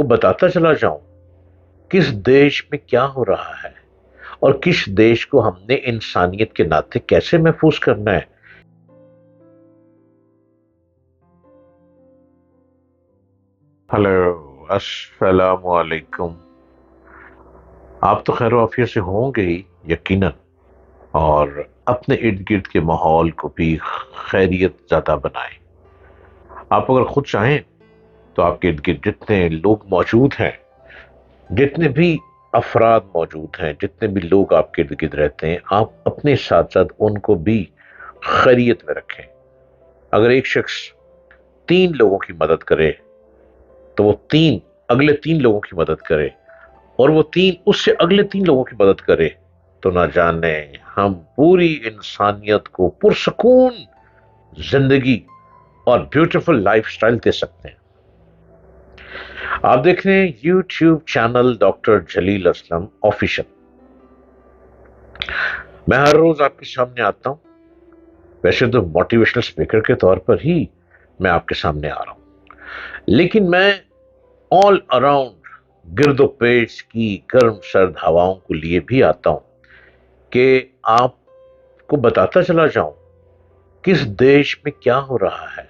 आपको बताता चला जाऊं किस देश में क्या हो रहा है और किस देश को हमने इंसानियत के नाते कैसे महफूज करना है। हेलो, अस्सलाम वालेकुम। आप तो खैर आफियत से होंगे ही यकीनन, और अपने इर्द गिर्द के माहौल को भी खैरियत ज्यादा बनाएं। आप अगर खुद चाहें तो आपके इर्द गिर्द जितने लोग मौजूद हैं, जितने भी अफराद मौजूद हैं, जितने भी लोग आपके इर्द गिर्द रहते हैं, आप अपने साथ साथ उनको भी खैरियत में रखें। अगर एक शख्स 3 लोगों की मदद करे तो वो अगले 3 लोगों की मदद करे, और वो उससे अगले 3 लोगों की मदद करे, तो ना जाने हम पूरी इंसानियत को पुरसकून जिंदगी और ब्यूटीफुल लाइफस्टाइल दे सकते हैं। आप देख रहे हैं यूट्यूब चैनल डॉक्टर जलील असलम ऑफिशियल। मैं हर रोज आपके सामने आता हूं। वैसे तो मोटिवेशनल स्पीकर के तौर पर ही मैं आपके सामने आ रहा हूं, लेकिन मैं ऑल अराउंड गिरदो पेश की गर्म सर्द हवाओं को लिए भी आता हूं कि आपको बताता चला जाऊं किस देश में क्या हो रहा है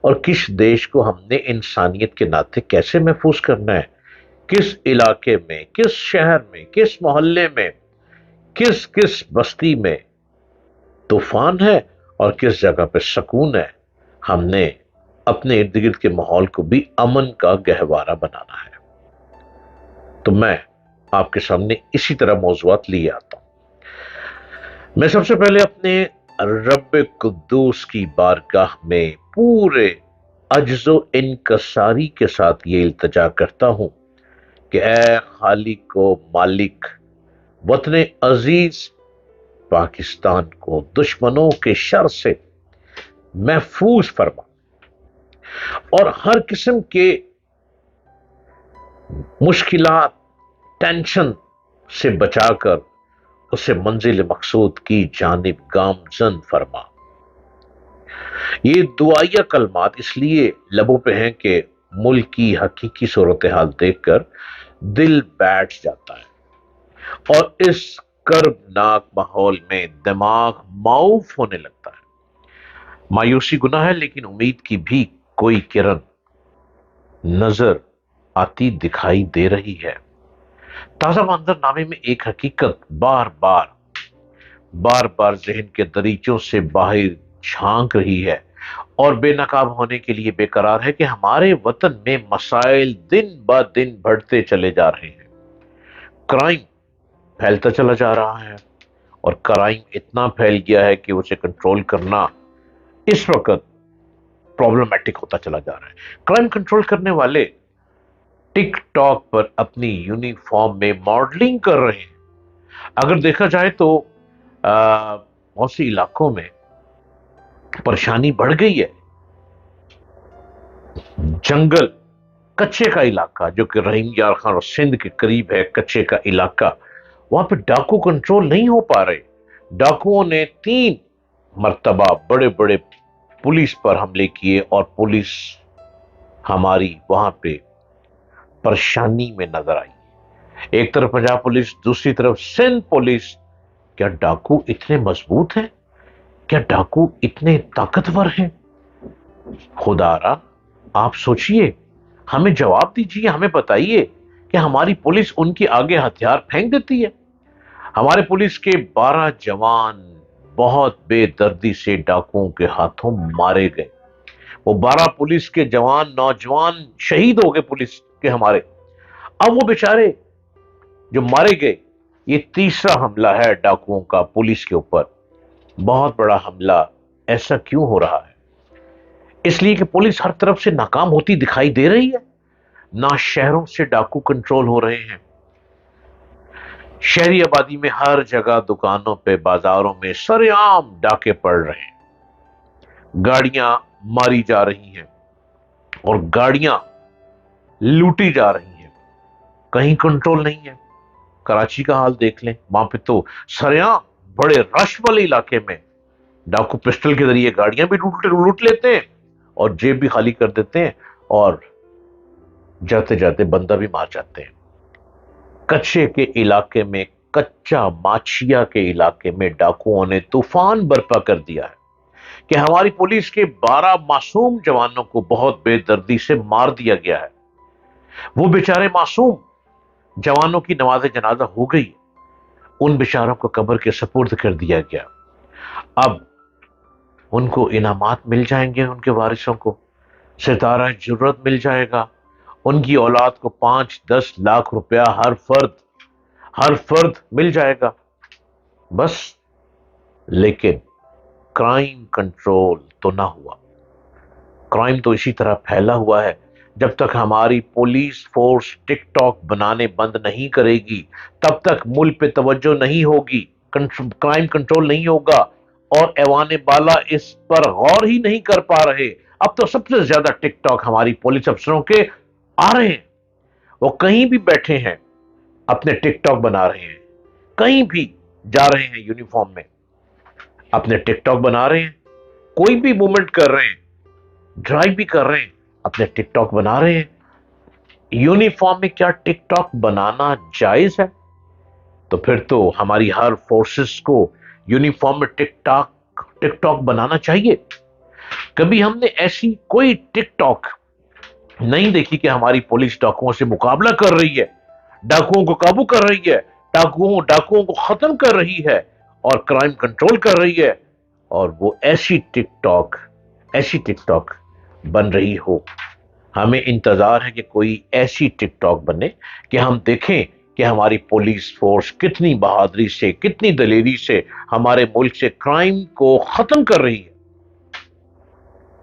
और किस देश को हमने इंसानियत के नाते कैसे महफूज करना है। किस इलाके में, किस शहर में, किस मोहल्ले में, किस किस बस्ती में तूफान है और किस जगह पे सुकून है। हमने अपने इर्द गिर्द के माहौल को भी अमन का गहवारा बनाना है। तो मैं आपके सामने इसी तरह मौज़ूआत लिए आता हूं। मैं सबसे पहले अपने रब कुद्दूस की बारगाह में पूरे अज्जो इनकसारी के साथ ये इल्तिजा करता हूं कि ए खालिक व मालिक, वतने अजीज पाकिस्तान को दुश्मनों के शर से महफूज फरमा और हर किस्म के मुश्किलात, टेंशन से बचाकर उसे मंजिल मकसूद की जानिब गामजन फरमा। ये दुआया कलमात इसलिए लबों पे हैं कि मुल्क की हकीकी सूरत हाल देखकर दिल बैठ जाता है और इस कर्बनाक माहौल में दिमाग माऊफ होने लगता है। मायूसी गुनाह है, लेकिन उम्मीद की भी कोई किरण नजर आती दिखाई दे रही है। ताजा मंजरनामे में एक हकीकत बार बार जहन के दरीचों से बाहर झांक रही है और बेनकाब होने के लिए बेकरार है कि हमारे वतन में मसाइल दिन ब दिन बढ़ते चले जा रहे हैं। क्राइम फैलता चला जा रहा है और क्राइम इतना फैल गया है कि उसे कंट्रोल करना इस वक्त प्रॉब्लमेटिक होता चला जा रहा है। क्राइम कंट्रोल करने वाले टिकटॉक पर अपनी यूनिफॉर्म में मॉडलिंग कर रहे हैं। अगर देखा जाए तो बहुत सी इलाकों में परेशानी बढ़ गई है। जंगल, कच्चे का इलाका जो कि रहीम यार खान और सिंध के करीब है, कच्चे का इलाका, वहां पे डाकू कंट्रोल नहीं हो पा रहे। डाकुओं ने 3 मर्तबा बड़े बड़े पुलिस पर हमले किए और पुलिस हमारी वहां पे परेशानी में नजर आई। एक तरफ पंजाब पुलिस, दूसरी तरफ सिंध पुलिस। क्या डाकू इतने मजबूत हैं? क्या डाकू इतने ताकतवर हैं? खुदारा, आप सोचिए, हमें जवाब दीजिए, हमें बताइए कि हमारी पुलिस उनके आगे हथियार फेंक देती है। हमारे पुलिस के 12 जवान बहुत बेदर्दी से डाकुओं के हाथों मारे गए। वो 12 पुलिस के जवान, नौजवान शहीद हो गए पुलिस के हमारे। अब वो बेचारे जो मारे गए, ये तीसरा हमला है डाकुओं का पुलिस के ऊपर। बहुत बड़ा हमला। ऐसा क्यों हो रहा है? इसलिए कि पुलिस हर तरफ से नाकाम होती दिखाई दे रही है। ना शहरों से डाकू कंट्रोल हो रहे हैं। शहरी आबादी में हर जगह, दुकानों पे, बाजारों में सरेआम डाके पड़ रहे हैं। गाड़ियां मारी जा रही हैं और गाड़ियां लूटी जा रही हैं। कहीं कंट्रोल नहीं है। कराची का हाल देख लें, वहां पे तो सरेआम बड़े रश वाले इलाके में डाकू पिस्टल के जरिए गाड़ियां भी लूट लेते हैं और जेब भी खाली कर देते हैं और جاتے جاتے بندہ بھی مار جاتے ہیں۔ کچے کے علاقے میں، کچا ماچیا کے علاقے میں ڈاکوؤں نے طوفان برپا کر دیا ہے کہ ہماری پولیس کے 12 معصوم جوانوں کو بہت بے دردی سے مار دیا گیا ہے۔ وہ بیچارے معصوم جوانوں کی نماز جنازہ ہو گئی، ان بیچاروں کو قبر کے سپرد کر دیا گیا۔ اب ان کو انعامات مل جائیں گے، ان کے وارثوں کو ستارہ جرت مل جائے گا، ان کی اولاد کو 5-10 لاکھ روپیہ ہر فرد مل جائے گا، بس۔ لیکن کرائم کنٹرول تو نہ ہوا۔ کرائم تو اسی طرح پھیلا ہوا ہے۔ جب تک ہماری پولیس فورس ٹک ٹاک بنانے بند نہیں کرے گی، تب تک ملک پہ توجہ نہیں ہوگی، کرائم کنٹرول نہیں ہوگا، اور ایوان بالا اس پر غور ہی نہیں کر پا رہے۔ اب تو سب سے زیادہ ٹک ٹاک ہماری پولیس افسروں کے آ رہے ہیں، وہ کہیں بھی بیٹھے ہیں اپنے ٹک ٹاک بنا رہے ہیں، کہیں بھی جا رہے ہیں یونیفارم میں اپنے ٹک ٹاک بنا رہے ہیں، کوئی بھی موومنٹ کر رہے ہیں، ڈرائیو بھی کر رہے ہیں، اپنے ٹک ٹاک بنا رہے ہیں۔ یونیفارم میں کیا ٹک ٹاک بنانا جائز ہے؟ تو پھر تو ہماری ہر فورسز کو یونیفارم میں ٹک ٹاک بنانا چاہیے۔ کبھی ہم نے ایسی کوئی ٹک ٹاک نہیں دیکھی کہ ہماری پولیس ڈاکوؤں سے مقابلہ کر رہی ہے، ڈاکوؤں کو قابو کر رہی ہے، ڈاکوؤں کو ختم کر رہی ہے اور کرائم کنٹرول کر رہی ہے، اور وہ ایسی ٹک ٹاک بن رہی ہو۔ ہمیں انتظار ہے کہ کوئی ایسی ٹک ٹاک بنے کہ ہم دیکھیں کہ ہماری پولیس فورس کتنی بہادری سے، کتنی دلیری سے ہمارے ملک سے کرائم کو ختم کر رہی ہے۔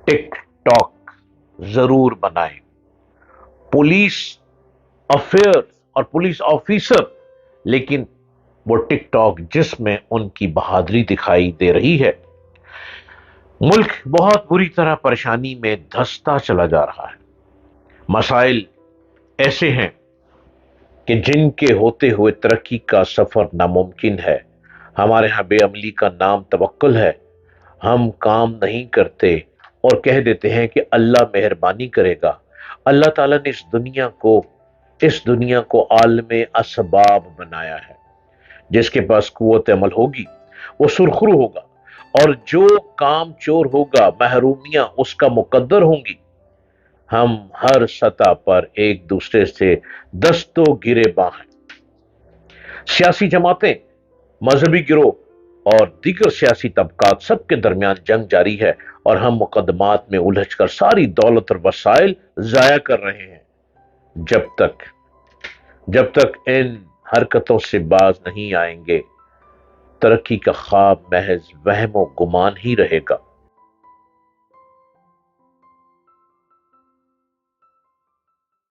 ٹک ٹاک ضرور بنائیں، پولیس افیئر اور پولیس آفیسر، لیکن وہ ٹک ٹاک جس میں ان کی بہادری دکھائی دے رہی ہے۔ ملک بہت بری طرح پریشانی میں دھستا چلا جا رہا ہے۔ مسائل ایسے ہیں کہ جن کے ہوتے ہوئے ترقی کا سفر ناممکن ہے۔ ہمارے ہاں بے عملی کا نام توکل ہے، ہم کام نہیں کرتے اور کہہ دیتے ہیں کہ اللہ مہربانی کرے گا۔ اللہ تعالیٰ نے اس دنیا کو عالم اسباب بنایا ہے۔ جس کے پاس قوت عمل ہوگی وہ سرخرو ہوگا، اور جو کام چور ہوگا محرومیاں اس کا مقدر ہوں گی۔ ہم ہر سطح پر ایک دوسرے سے دستوں گرے باں ہیں۔ سیاسی جماعتیں، مذہبی گروہ اور دیگر سیاسی طبقات، سب کے درمیان جنگ جاری ہے، اور ہم مقدمات میں الجھ کر ساری دولت اور وسائل ضائع کر رہے ہیں۔ جب تک ان حرکتوں سے باز نہیں آئیں گے، ترقی کا خواب محض وہم و گمان ہی رہے گا۔